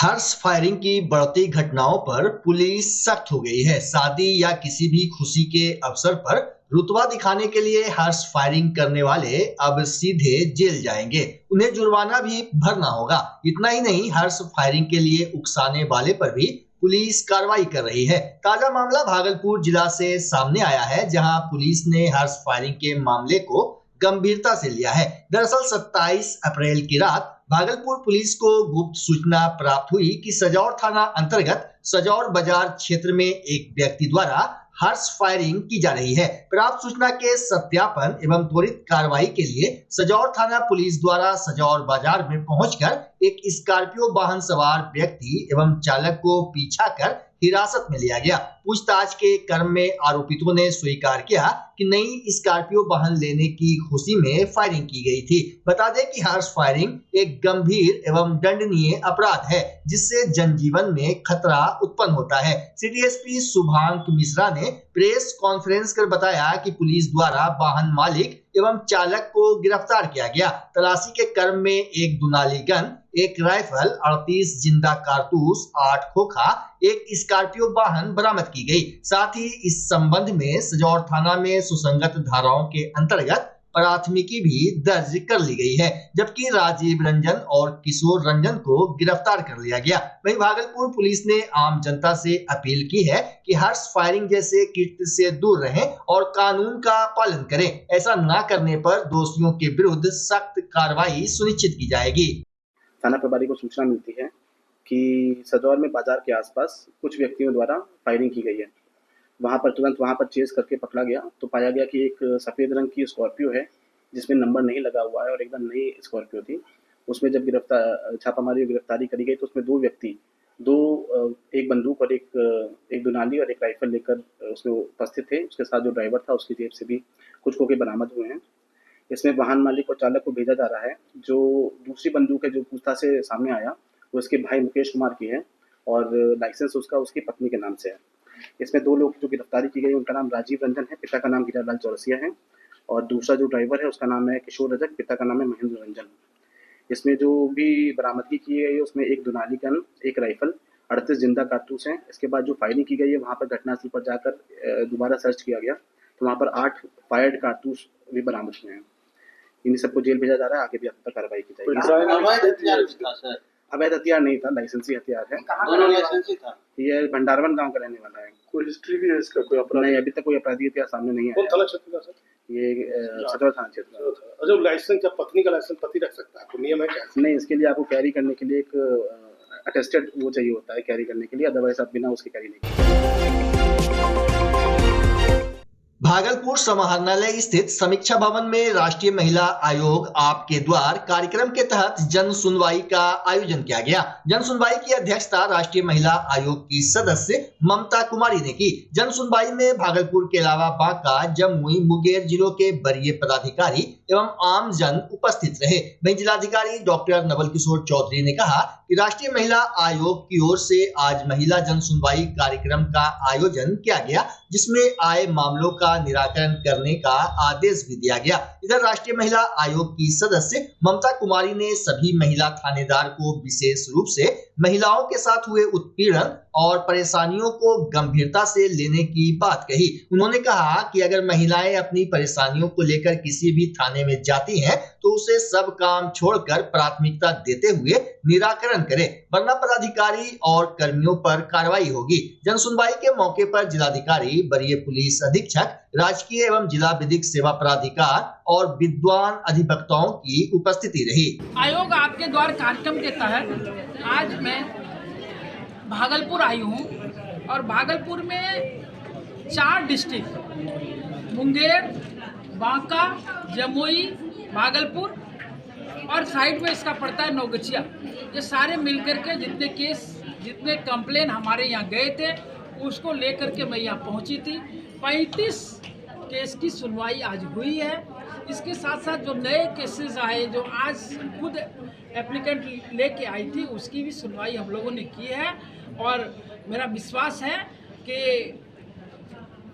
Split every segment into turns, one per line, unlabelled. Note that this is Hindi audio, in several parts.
हर्ष फायरिंग की बढ़ती घटनाओं पर पुलिस सख्त हो गई है। शादी या किसी भी खुशी के अवसर पर रुतबा दिखाने के लिए हर्ष फायरिंग करने वाले अब सीधे जेल जाएंगे। उन्हें जुर्माना भी भरना होगा। इतना ही नहीं, हर्ष फायरिंग के लिए उकसाने वाले पर भी पुलिस कार्रवाई कर रही है। ताजा मामला भागलपुर जिला से सामने आया है, जहां पुलिस ने हर्ष फायरिंग के मामले को गंभीरता से लिया है। दरअसल 27 अप्रैल की रात भागलपुर पुलिस को गुप्त सूचना प्राप्त हुई कि सजौर थाना अंतर्गत सजौर बाजार क्षेत्र में एक व्यक्ति द्वारा हर्ष फायरिंग की जा रही है। प्राप्त सूचना के सत्यापन एवं त्वरित कार्रवाई के लिए सजौर थाना पुलिस द्वारा सजौर बाजार में पहुंचकर एक स्कॉर्पियो वाहन सवार व्यक्ति एवं चालक को पीछा कर हिरासत में लिया गया। पूछताछ के क्रम में आरोपितों ने स्वीकार किया कि नई स्कॉर्पियो वाहन लेने की खुशी में फायरिंग की गई थी। बता दें कि हर्ष फायरिंग एक गंभीर एवं दंडनीय अपराध है, जिससे जनजीवन में खतरा उत्पन्न होता है। सिटी एसपी शुभांक मिश्रा ने प्रेस कॉन्फ्रेंस कर बताया कि पुलिस द्वारा वाहन मालिक एवं चालक को गिरफ्तार किया गया। तलाशी के क्रम में एक दुनाली गन, एक राइफल, 38 जिंदा कारतूस, 8 खोखा, एक स्कॉर्पियो वाहन बरामद की गई। साथ ही इस संबंध में सजौर थाना में सुसंगत धाराओं के अंतर्गत प्राथमिकी भी दर्ज कर ली गई है, जबकि राजीव रंजन और किशोर रंजन को गिरफ्तार कर लिया गया। वहीं भागलपुर पुलिस ने आम जनता से अपील की है कि हर्ष फायरिंग जैसे कृत्य से दूर रहें और कानून का पालन करें। ऐसा न करने पर दोषियों के विरुद्ध सख्त कार्रवाई सुनिश्चित की जाएगी।
थाना प्रभारी को सूचना मिलती है कि सजौर में बाजार के आसपास कुछ व्यक्तियों द्वारा फायरिंग की गई है। वहां पर तुरंत चेस करके पकड़ा गया तो पाया गया कि एक सफ़ेद रंग की स्कॉर्पियो है, जिसमें नंबर नहीं लगा हुआ है और एकदम नई स्कॉर्पियो थी। उसमें जब छापामारी गिरफ्तारी करी गई तो उसमें दो व्यक्ति एक बंदूक और एक दुनाली और एक राइफल लेकर उसमें उपस्थित थे। उसके साथ जो ड्राइवर था, उसकी जेब से भी कुछ खोखे बरामद हुए हैं। इसमें वाहन मालिक और चालक को भेजा जा रहा है। जो दूसरी बंदूक है जो पूछताछ से सामने आया, वो उसके भाई मुकेश कुमार की है और लाइसेंस उसकी पत्नी के नाम से है। इसमें दो लोग जो गिरफ्तारी की गई, उनका नाम राजीव रंजन है, पिता का नाम हीरालाल चौरसिया है, और दूसरा जो ड्राइवर है उसका नाम है किशोर रजक, पिता का नाम है महेंद्र रंजन। इसमें जो भी बरामदगी की गई है उसमें एक दुनाली गन, एक राइफल, 38 जिंदा कारतूस हैं। इसके बाद जो फायरिंग की गई है वहाँ पर घटनास्थल पर जाकर दोबारा सर्च किया गया तो वहाँ पर 8 फायर्ड कारतूस भी बरामद हुए हैं। इन सबको जेल भेजा जा रहा है। आगे भी अब तक कार्रवाई की जाएगी। अवैध हथियार नहीं था, लाइसेंसी हथियार है।
दोनों लाइसेंसी था।
ये भंडारवन गांव का रहने वाला है।
कोई हिस्ट्री भी है इसका? कोई अपराध
नहीं, अभी तक कोई आपराधिक इतिहास सामने नहीं आया।
कौन थाना क्षेत्र का सर?
ये सदर थाना क्षेत्र।
अच्छा, लाइसेंस जब पत्नी का लाइसेंस पति रख सकता है, तो नियम है क्या?
नहीं, इसके लिए आपको कैरी करने के लिए एक अटेस्टेड वो चाहिए होता है कैरी करने के लिए, अदरवाइज आप बिना उसके कैरी नहीं।
भागलपुर समाहरणालय स्थित समीक्षा भवन में राष्ट्रीय महिला आयोग आपके द्वार कार्यक्रम के तहत जन सुनवाई का आयोजन किया गया। जन सुनवाई की अध्यक्षता राष्ट्रीय महिला आयोग की सदस्य ममता कुमारी ने की। जन सुनवाई में भागलपुर के अलावा बांका, जमुई, मुंगेर जिलों के वरीय पदाधिकारी एवं आम जन उपस्थित रहे। वहीं जिलाधिकारी डॉक्टर नवल किशोर चौधरी ने कहा कि राष्ट्रीय महिला आयोग की ओर से आज महिला जन सुनवाई कार्यक्रम का आयोजन किया गया, जिसमें आए मामलों का निराकरण करने का आदेश भी दिया गया। इधर राष्ट्रीय महिला आयोग की सदस्य ममता कुमारी ने सभी महिला थानेदार को विशेष रूप से महिलाओं के साथ हुए उत्पीड़न और परेशानियों को गंभीरता से लेने की बात कही। उन्होंने कहा कि अगर महिलाएं अपनी परेशानियों को लेकर किसी भी थाने में जाती हैं तो उसे सब काम छोड़कर प्राथमिकता देते हुए निराकरण करें, वरना पदाधिकारी और कर्मियों पर कार्रवाई होगी। जन सुनवाई के मौके पर जिलाधिकारी, वरीय पुलिस अधीक्षक, राजकीय एवं जिला विधिक सेवा प्राधिकार और विद्वान अधिवक्ताओं की उपस्थिति रही।
आयोग आपके द्वार कार्यक्रम के तहत आज मैं भागलपुर आई हूँ और भागलपुर में 4 डिस्ट्रिक्ट मुंगेर, बांका, जमुई, भागलपुर और साइड में इसका पड़ता है नौगछिया। ये सारे मिलकर के जितने कंप्लेन हमारे यहाँ गए थे उसको लेकर के मैं यहाँ पहुँची थी। 35 केस की सुनवाई आज हुई है। इसके साथ साथ जो नए केसेस आए, जो आज खुद एप्लीकेंट लेके आई थी, उसकी भी सुनवाई हम लोगों ने की है और मेरा विश्वास है कि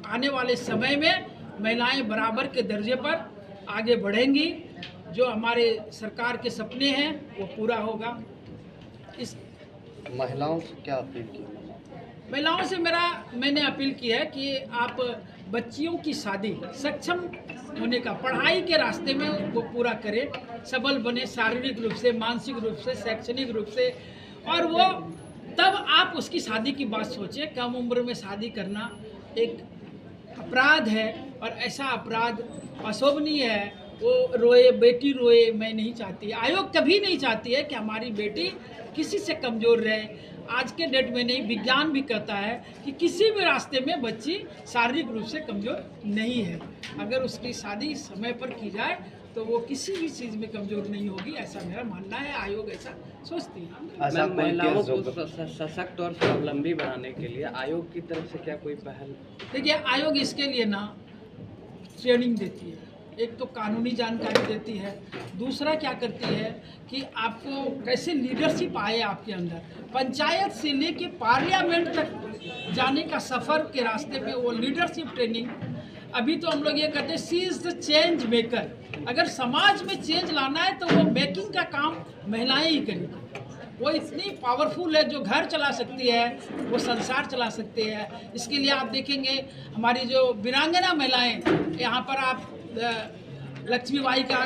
आने वाले समय में महिलाएं बराबर के दर्जे पर आगे बढ़ेंगी। जो हमारे सरकार के सपने हैं वो पूरा होगा।
महिलाओं से क्या अपील की?
महिलाओं से मैंने अपील की है कि आप बच्चियों की शादी सक्षम होने का, पढ़ाई के रास्ते में वो पूरा करें, सबल बने शारीरिक रूप से, मानसिक रूप से, शैक्षणिक रूप से, और वो तब आप उसकी शादी की बात सोचें। कम उम्र में शादी करना एक अपराध है और ऐसा अपराध अशोभनीय है। वो रोए, बेटी रोए, मैं नहीं चाहती, आयोग कभी नहीं चाहती है कि हमारी बेटी किसी से कमज़ोर रहे। आज के डेट में नहीं, विज्ञान भी कहता है कि किसी भी रास्ते में बच्ची शारीरिक रूप से कमज़ोर नहीं है। अगर उसकी शादी समय पर की जाए तो वो किसी भी चीज़ में कमज़ोर नहीं होगी, ऐसा मेरा मानना है। आयोग ऐसा सोचती है।
ऐसा
महिलाओं को सशक्त और स्वावलंबी बनाने के लिए आयोग की तरफ से क्या कोई पहल?
देखिए, आयोग इसके लिए ना ट्रेनिंग देती है। एक तो कानूनी जानकारी देती है, दूसरा क्या करती है कि आपको कैसे लीडरशिप आए आपके अंदर, पंचायत से लेके पार्लियामेंट तक जाने का सफ़र के रास्ते पे वो लीडरशिप ट्रेनिंग। अभी तो हम लोग ये कहते हैं she is the change maker. अगर समाज में चेंज लाना है तो वो मेकिंग का काम महिलाएं ही करेंगी। वो इतनी पावरफुल है, जो घर चला सकती है वो संसार चला सकती है। इसके लिए आप देखेंगे हमारी जो वीरांगना महिलाएं, यहाँ पर आप लक्ष्मीबाई का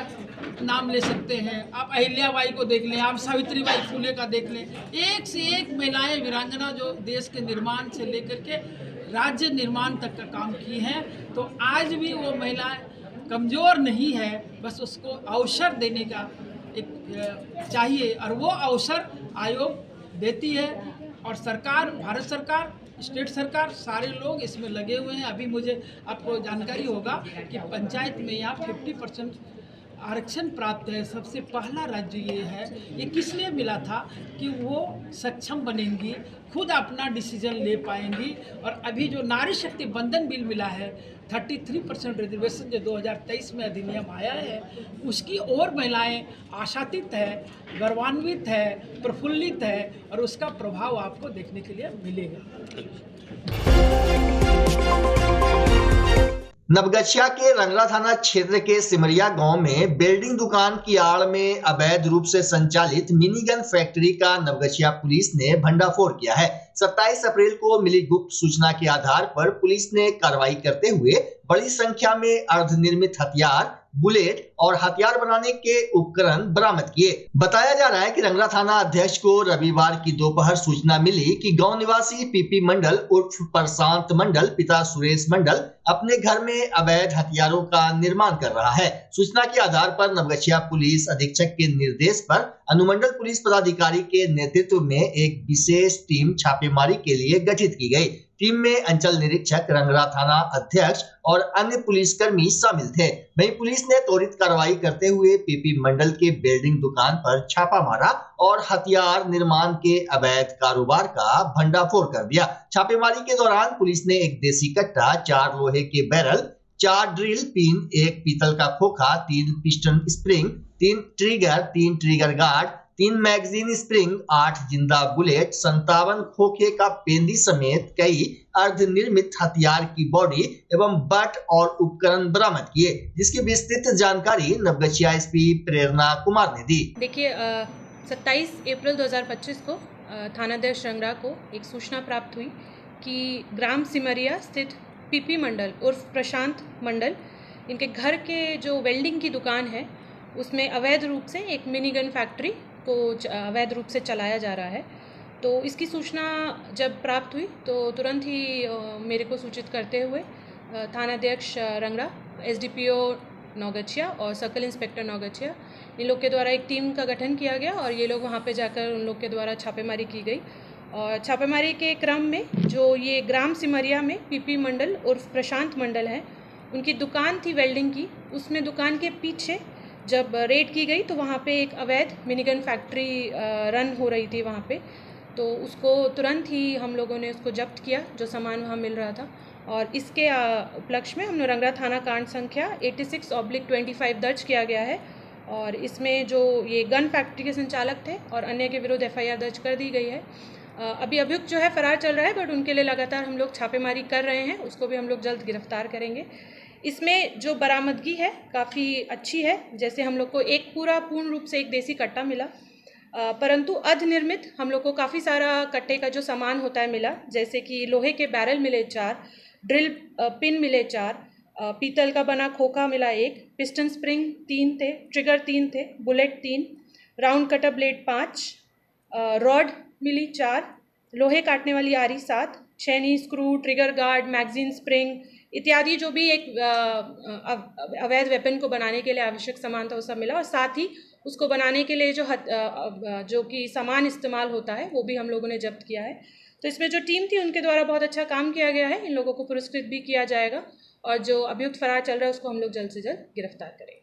नाम ले सकते हैं, आप अहिल्याबाई को देख लें, आप सावित्रीबाई फुले का देख लें। एक से एक महिलाएं वीरांगना जो देश के निर्माण से लेकर के राज्य निर्माण तक का काम की हैं। तो आज भी वो महिलाएं कमज़ोर नहीं है, बस उसको अवसर देने का एक चाहिए, और वो अवसर आयोग देती है। और सरकार, भारत सरकार, स्टेट सरकार, सारे लोग इसमें लगे हुए हैं। अभी मुझे आपको जानकारी होगा कि पंचायत में यहाँ 50% आरक्षण प्राप्त है। सबसे पहला राज्य ये है। ये किस लिए मिला था कि वो सक्षम बनेंगी, खुद अपना डिसीजन ले पाएंगी। और अभी जो नारी शक्ति बंधन बिल मिला है, 33% रिजर्वेशन जो 2023 में अधिनियम आया है, उसकी और महिलाएं आशातीत है, गौरवान्वित है, प्रफुल्लित है, और उसका प्रभाव आपको देखने के लिए मिलेगा।
नवगछिया के रंगरा थाना क्षेत्र के सिमरिया गांव में बिल्डिंग दुकान की आड़ में अवैध रूप से संचालित मिनीगन फैक्ट्री का नवगछिया पुलिस ने भंडाफोड़ किया है। 27 अप्रैल को मिली गुप्त सूचना के आधार पर पुलिस ने कार्रवाई करते हुए बड़ी संख्या में अर्धनिर्मित हथियार, बुलेट और हथियार बनाने के उपकरण बरामद किए। बताया जा रहा है कि रंगरा थाना अध्यक्ष को रविवार की दोपहर सूचना मिली कि गांव निवासी पीपी मंडल उर्फ प्रशांत मंडल पिता सुरेश मंडल अपने घर में अवैध हथियारों का निर्माण कर रहा है। सूचना के आधार पर नवगछिया पुलिस अधीक्षक के निर्देश पर अनुमंडल पुलिस पदाधिकारी के नेतृत्व में एक विशेष टीम छापेमारी के लिए गठित की गई। टीम में अंचल निरीक्षक, रंगरा थाना अध्यक्ष और अन्य पुलिसकर्मी शामिल थे। वहीं पुलिस ने त्वरित कार्रवाई करते हुए पीपी मंडल के बिल्डिंग दुकान पर छापा मारा और हथियार निर्माण के अवैध कारोबार का भंडाफोड़ कर दिया। छापेमारी के दौरान पुलिस ने एक देसी कट्टा, 4 लोहे के बैरल, 4 ड्रिल पिन, 1 पीतल का खोखा, 3 piston spring, 3 trigger guard, 3 magazine spring, 8 जिंदा बुलेट, 57 खोखे का पेंदी समेत कई अर्धनिर्मित हथियार की बॉडी एवं बट और उपकरण बरामद किए, जिसकी विस्तृत जानकारी नवगछिया एसपी प्रेरणा कुमार ने दी।
देखिए, 27 अप्रैल 2025 को थानाध्यक्ष रंगरा को एक सूचना प्राप्त हुई कि ग्राम सिमरिया स्थित पीपी मंडल उर्फ प्रशांत मंडल, इनके घर के जो वेल्डिंग की दुकान है उसमें अवैध रूप से एक मिनीगन फैक्ट्री को अवैध रूप से चलाया जा रहा है। तो इसकी सूचना जब प्राप्त हुई तो तुरंत ही मेरे को सूचित करते हुए थानाध्यक्ष रंगरा, एसडीपीओ नौगछिया और सर्कल इंस्पेक्टर नौगछिया, इन लोग के द्वारा एक टीम का गठन किया गया और ये लोग वहाँ पे जाकर उन लोग के द्वारा छापेमारी की गई। और छापेमारी के क्रम में जो ये ग्राम सिमरिया में पीपी मंडल उर्फ प्रशांत मंडल है, उनकी दुकान थी वेल्डिंग की, उसमें दुकान के पीछे जब रेड की गई तो वहाँ पे एक अवैध मिनीगन फैक्ट्री रन हो रही थी वहाँ पे। तो उसको तुरंत ही हम लोगों ने उसको जब्त किया, जो सामान वहाँ मिल रहा था। और इसके उपलक्ष्य में हमने रंगरा थाना कांड संख्या 86/25 दर्ज किया गया है। और इसमें जो ये गन फैक्ट्री के संचालक थे और अन्य के विरुद्ध FIR दर्ज कर दी गई है। अभी अभियुक्त जो है फरार चल रहा है, बट उनके लिए लगातार हम लोग छापेमारी कर रहे हैं, उसको भी हम लोग जल्द गिरफ्तार करेंगे। इसमें जो बरामदगी है काफ़ी अच्छी है। जैसे हम लोग को एक पूर्ण रूप से एक देसी कट्टा मिला, परंतु अधनिर्मित हम लोग को काफ़ी सारा कट्टे का जो सामान होता है मिला, जैसे कि लोहे के बैरल मिले 4, ड्रिल पिन मिले 4, पीतल का बना खोखा मिला 1, पिस्टन स्प्रिंग 3 थे, ट्रिगर 3 थे, bullet 3, round cutter blade 5, rod मिली 4, लोहे काटने वाली आरी 7, छेनी, screw, trigger guard, magazine spring इत्यादि जो भी एक अवैध वेपन को बनाने के लिए आवश्यक सामान था वो सब मिला। और साथ ही उसको बनाने के लिए जो कि सामान इस्तेमाल होता है वो भी हम लोगों ने जब्त किया है। तो इसमें जो टीम थी उनके द्वारा बहुत अच्छा काम किया गया है। इन लोगों को पुरस्कृत भी किया जाएगा और जो अभियुक्त फरार चल रहा है उसको हम लोग जल्द से जल्द गिरफ्तार करेंगे।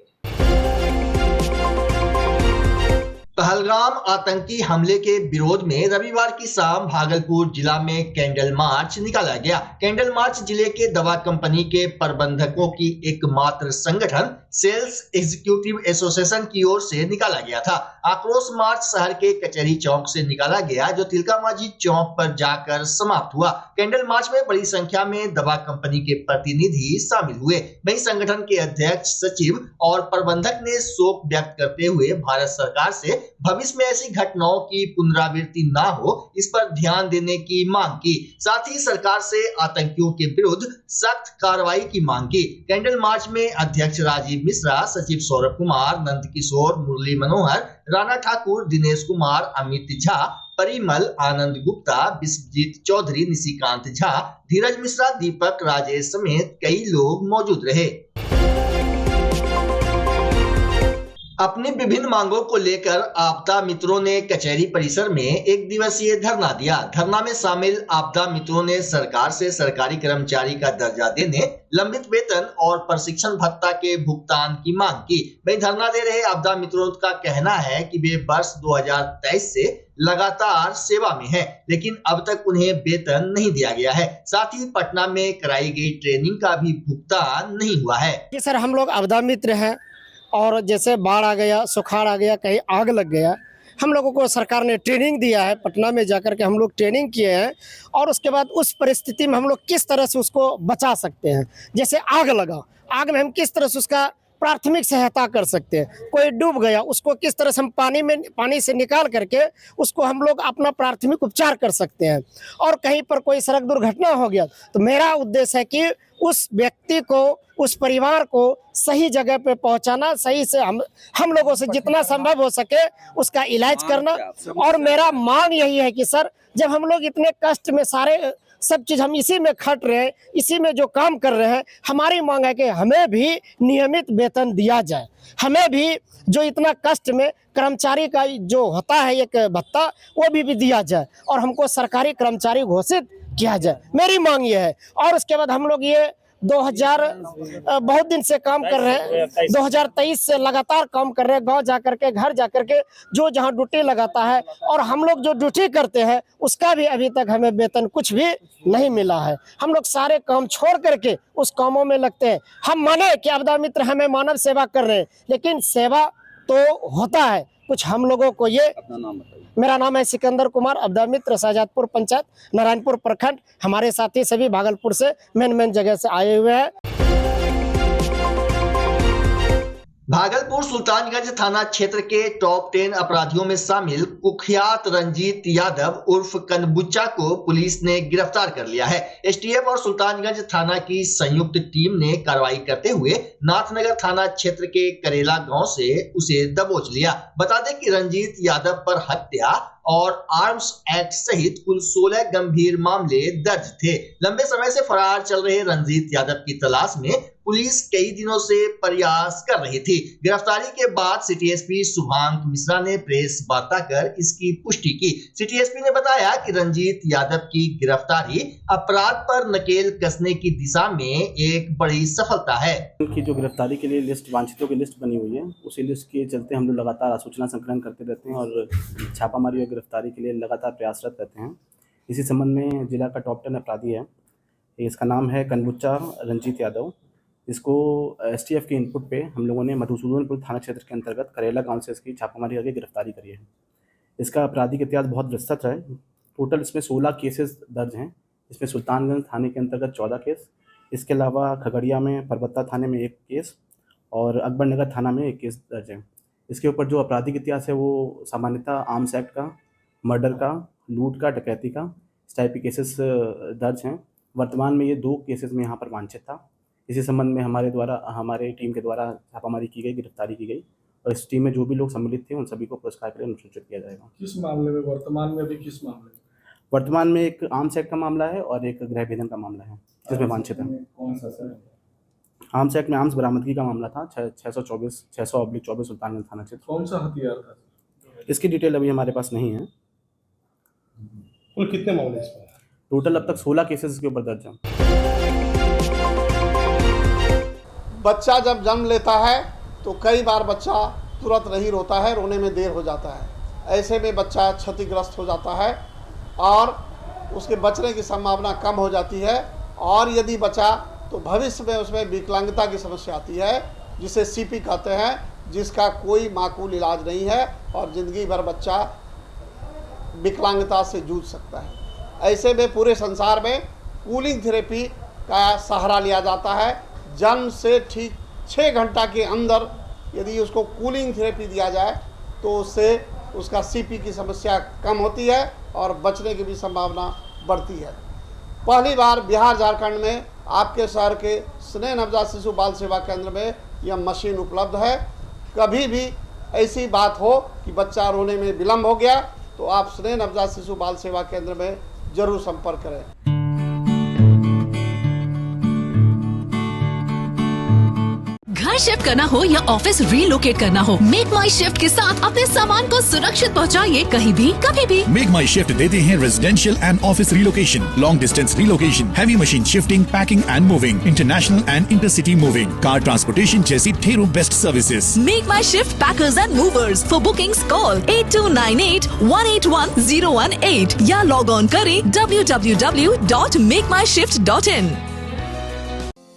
पहलगाम आतंकी हमले के विरोध में रविवार की शाम भागलपुर जिला में कैंडल मार्च निकाला गया। कैंडल मार्च जिले के दवा कंपनी के प्रबंधकों की एकमात्र संगठन सेल्स एग्जीक्यूटिव एसोसिएशन की ओर से निकाला गया था। आक्रोश मार्च शहर के कचहरी चौक से निकाला गया, जो तिलका मांझी चौक पर जाकर समाप्त हुआ। कैंडल मार्च में बड़ी संख्या में दवा कंपनी के प्रतिनिधि शामिल हुए। वहीं संगठन के अध्यक्ष, सचिव और प्रबंधक ने शोक व्यक्त करते हुए भारत सरकार से भविष्य में ऐसी घटनाओं की पुनरावृत्ति न हो, इस पर ध्यान देने की मांग की। साथ ही सरकार से आतंकियों के विरुद्ध सख्त कार्रवाई की मांग की। कैंडल मार्च में अध्यक्ष राजीव मिश्रा, सचिव सौरभ कुमार, नंद किशोर, मुरली मनोहर, राणा ठाकुर, दिनेश कुमार, अमित झा, परिमल, आनंद गुप्ता, विश्वजीत चौधरी, निशिकांत झा, धीरज मिश्रा, दीपक, राजेश समेत कई लोग मौजूद रहे। अपनी विभिन्न मांगों को लेकर आपदा मित्रों ने कचहरी परिसर में एक दिवसीय धरना दिया। धरना में शामिल आपदा मित्रों ने सरकार से सरकारी कर्मचारी का दर्जा देने, लंबित वेतन और प्रशिक्षण भत्ता के भुगतान की मांग की। वहीं धरना दे रहे आपदा मित्रों का कहना है कि वे वर्ष 2023 से लगातार सेवा में हैं, लेकिन अब तक उन्हें वेतन नहीं दिया गया है। साथ ही पटना में कराई गई ट्रेनिंग का भी भुगतान नहीं हुआ है।
सर, हम लोग आपदा मित्र हैं और जैसे बाढ़ आ गया, सुखाड़ आ गया, कहीं आग लग गया, हम लोगों को सरकार ने ट्रेनिंग दिया है। पटना में जाकर के हम लोग ट्रेनिंग किए हैं और उसके बाद उस परिस्थिति में हम लोग किस तरह से उसको बचा सकते हैं। जैसे आग लगा, आग में हम किस तरह से उसका प्राथमिक सहायता कर सकते हैं। कोई डूब गया, उसको किस तरह से हम पानी से निकाल करके उसको हम लोग अपना प्राथमिक उपचार कर सकते हैं। और कहीं पर कोई सड़क दुर्घटना हो गया तो मेरा उद्देश्य है कि उस व्यक्ति को, उस परिवार को सही जगह पे पहुंचाना, सही से हम लोगों से जितना संभव हो सके उसका इलाज करना। और मेरा मांग यही है कि सर, जब हम लोग इतने कष्ट में सारे सब चीज़ हम इसी में खट रहे हैं, इसी में जो काम कर रहे हैं, हमारी मांग है कि हमें भी नियमित वेतन दिया जाए। हमें भी जो इतना कष्ट में कर्मचारी का जो होता है एक भत्ता, वो भी दिया जाए और हमको सरकारी कर्मचारी घोषित किया जाए। मेरी मांग ये है। और उसके बाद हम लोग ये 2000 बहुत दिन से काम कर रहे हैं, 2023 से लगातार काम कर रहे हैं, गांव जाकर के, घर जाकर के जो जहां ड्यूटी लगाता है और हम लोग जो ड्यूटी करते हैं उसका भी अभी तक हमें वेतन कुछ भी नहीं मिला है। हम लोग सारे काम छोड़ करके उस कामों में लगते हैं। हम माने कि आपदा मित्र हमें मानव सेवा कर रहे हैं, लेकिन सेवा तो होता है कुछ हम लोगों को। ये अपना नाम बताइए। मेरा नाम है सिकंदर कुमार, आपदा मित्र, शाहजादपुर पंचायत, नारायणपुर प्रखंड। हमारे साथी सभी भागलपुर से मेन जगह से आए हुए हैं।
भागलपुर सुल्तानगंज थाना क्षेत्र के टॉप 10 अपराधियों में शामिल कुख्यात रंजीत यादव उर्फ कनबुच्चा को पुलिस ने गिरफ्तार कर लिया है। एसटीएफ और सुल्तानगंज थाना की संयुक्त टीम ने कार्रवाई करते हुए नाथनगर थाना क्षेत्र के करेला गांव से उसे दबोच लिया। बता दें कि रंजीत यादव पर हत्या और आर्म्स एक्ट सहित कुल 16 गंभीर मामले दर्ज थे। लंबे समय से फरार चल रहे रंजीत यादव की तलाश में पुलिस कई दिनों से प्रयास कर रही थी। गिरफ्तारी के बाद सिटी एसपी शुभांक मिश्रा ने प्रेस वार्ता कर इसकी पुष्टि की। सिटी एसपी ने बताया कि रंजीत यादव की गिरफ्तारी अपराध पर नकेल कसने की दिशा में एक बड़ी सफलता है।
उनकी जो गिरफ्तारी के लिए लिस्ट, वांछितों की लिस्ट बनी हुई है, उसी लिस्ट के चलते हम लोग लगातार सूचना संकलन करते रहते हैं और छापामारी और गिरफ्तारी के लिए लगातार प्रयासरत रहते हैं। इसी संबंध में जिला का टॉप 10 अपराधी है, इसका नाम है कनबुच्चा रंजीत यादव। इसको एसटीएफ के इनपुट पे हम लोगों ने मधुसूदनपुर थाना क्षेत्र के अंतर्गत करेला गांव से इसकी छापामारी करके गिरफ्तारी करी है। इसका आपराधिक इतिहास बहुत विस्तृत है। टोटल इसमें 16 केसेस दर्ज हैं। इसमें सुल्तानगंज थाने के अंतर्गत 14 केस, इसके अलावा खगड़िया में परबत्ता थाने में 1 केस और अकबरनगर थाना में 1 केस दर्ज है। इसके ऊपर जो आपराधिक इतिहास है वो सामान्यतः आर्म्स एक्ट का, मर्डर का, लूट का, डकैती का, इस टाइप के केसेस दर्ज हैं। वर्तमान में ये 2 केसेस में यहाँ पर वांछित था। इसी संबंध में हमारे टीम के द्वारा छापामारी की गई, गिरफ्तारी की गई और इस टीम में जो भी लोग सम्मिलित थे उन सभी को पुरस्कार के लिए अनुसूचित किया जाएगा।
किस मामले में वर्तमान में अभी किस मामले में?
वर्तमान में एक आर्म्स एक्ट का मामला है और एक गृह भेदन का मामला है जिसमें वांछित है।
कौन सा सर?
आर्म्स एक्ट में आर्म्स बरामदगी का मामला था 600/24 सुल्तानगंज थाना क्षेत्र।
कौन सा हथियार था?
इसकी डिटेल अभी हमारे पास नहीं है।
कुल कितने मामले इसमें?
टोटल अब तक 16 केसेस इसके ऊपर दर्ज हैं।
बच्चा जब जन्म लेता है तो कई बार बच्चा तुरंत नहीं रोता है, रोने में देर हो जाता है। ऐसे में बच्चा क्षतिग्रस्त हो जाता है और उसके बचने की संभावना कम हो जाती है और यदि बचा तो भविष्य में उसमें विकलांगता की समस्या आती है जिसे सीपी कहते हैं, जिसका कोई माकूल इलाज नहीं है और ज़िंदगी भर बच्चा विकलांगता से जूझ सकता है। ऐसे में पूरे संसार में कूलिंग थेरेपी का सहारा लिया जाता है। जन्म से ठीक 6 घंटा के अंदर यदि उसको कूलिंग थेरेपी दिया जाए तो उससे उसका सीपी की समस्या कम होती है और बचने की भी संभावना बढ़ती है। पहली बार बिहार झारखंड में आपके शहर के स्नेह नवजात शिशु बाल सेवा केंद्र में यह मशीन उपलब्ध है। कभी भी ऐसी बात हो कि बच्चा रोने में विलम्ब हो गया तो आप स्नेह नवजात शिशु बाल सेवा केंद्र में जरूर संपर्क करें।
घर शिफ्ट करना हो या ऑफिस रीलोकेट करना हो, मेक माई शिफ्ट के साथ अपने सामान को सुरक्षित पहुंचाइए कहीं भी कभी भी।
मेक माई शिफ्ट देते हैं residential and office relocation, long distance relocation, heavy machine shifting, packing and moving, international and intercity moving, car transportation जैसी ढेरों best services.
Make my shift packers and movers. For bookings call 8298-181-018 या लॉग ऑन करें www.makemyshift.in।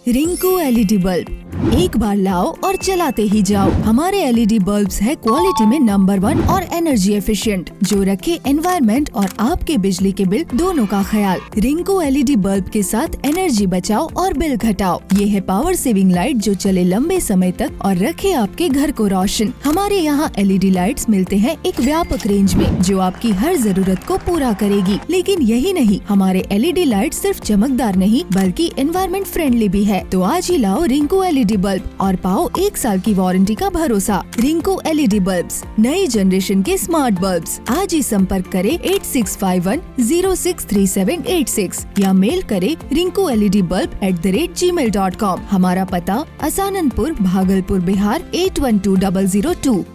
रिंकू एलईडी बल्ब एक बार लाओ और चलाते ही जाओ। हमारे एलईडी बल्ब्स है क्वालिटी में नंबर 1 और एनर्जी एफिशिएंट, जो रखे एनवायरनमेंट और आपके बिजली के बिल दोनों का ख्याल। रिंकू एलईडी बल्ब के साथ एनर्जी बचाओ और बिल घटाओ। ये है पावर सेविंग लाइट जो चले लंबे समय तक और रखे आपके घर को रोशन। हमारे यहाँ एलईडी लाइट्स मिलते हैं एक व्यापक रेंज में जो आपकी हर जरूरत को पूरा करेगी। लेकिन यही नहीं, हमारे एलईडी लाइट सिर्फ चमकदार नहीं बल्कि एनवायरनमेंट फ्रेंडली भी है। तो आज ही लाओ रिंकू एलईडी बल्ब और पाओ 1 साल की वारंटी का भरोसा। रिंकू एलईडी बल्ब्स, नई जनरेशन के स्मार्ट बल्ब्स। आज ही संपर्क करें 8651063786 या मेल करें rinkooledbulb@gmail.com। हमारा पता असाननपुर, भागलपुर, बिहार 812002।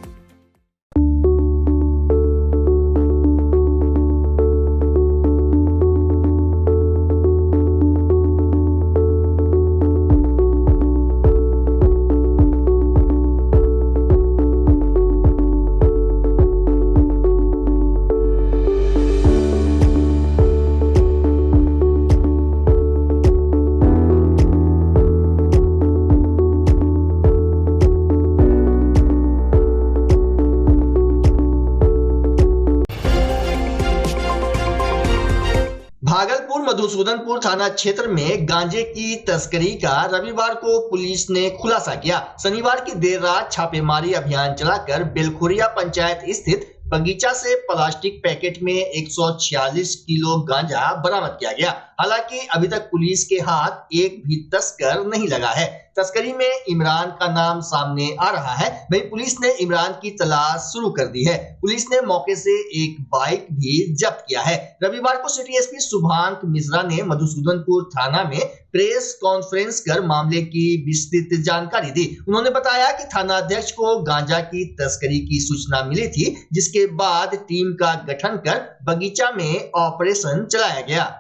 भागलपुर मधुसूदनपुर थाना क्षेत्र में गांजे की तस्करी का रविवार को पुलिस ने खुलासा किया। शनिवार की देर रात छापेमारी अभियान चलाकर बेलखुरिया पंचायत स्थित बगीचा से प्लास्टिक पैकेट में 146 किलो गांजा बरामद किया गया। हालांकि अभी तक पुलिस के हाथ एक भी तस्कर नहीं लगा है। तस्करी में इमरान का नाम सामने आ रहा है। वहीं पुलिस ने इमरान की तलाश शुरू कर दी है। पुलिस ने मौके से एक बाइक भी जब्त किया है। रविवार को सिटी एसपी शुभांक मिश्रा ने मधुसूदनपुर थाना में प्रेस कॉन्फ्रेंस कर मामले की विस्तृत जानकारी दी। उन्होंने बताया कि थाना अध्यक्ष को गांजा की तस्करी की सूचना मिली थी, जिसके बाद टीम का गठन कर बगीचा में ऑपरेशन चलाया गया।